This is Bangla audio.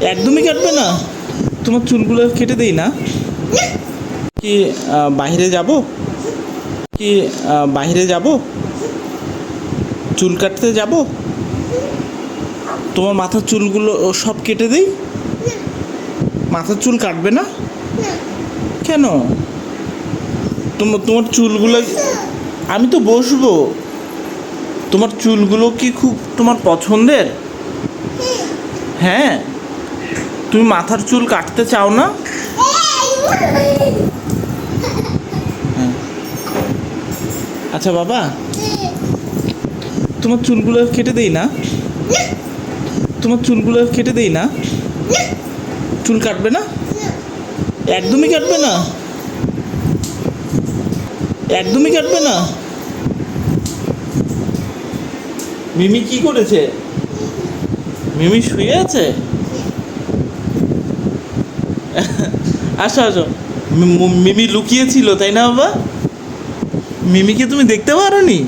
একদমই কাটবে না? তোমার চুলগুলো কেটে দেই না? কি বাইরে যাব? কি বাইরে যাব? চুল কাটতে যাব? তোমার মাথার চুলগুলো সব কেটে দেই? মাথার চুল কাটবে না? কেন? তোমার চুলগুলো, আমি তো বসবো। তোমার চুলগুলো কি খুব তোমার পছন্দের? হ্যাঁ। তুমি মাথার চুল কাটতে চাও না? হ্যাঁ। আচ্ছা বাবা, তোমার চুলগুলো কেটে দেই না? তোমার চুলগুলো কেটে দেই না? চুল কাটবে না? একদমই কাটবে না? একদমই কাটবে না? মিমি কি করেছে? মিমি শুয়ে আছে? আসো আসো। মিমি লুকিয়ে ছিল তাই না বাবা? মিমিকে তুমি দেখতে পারোনি?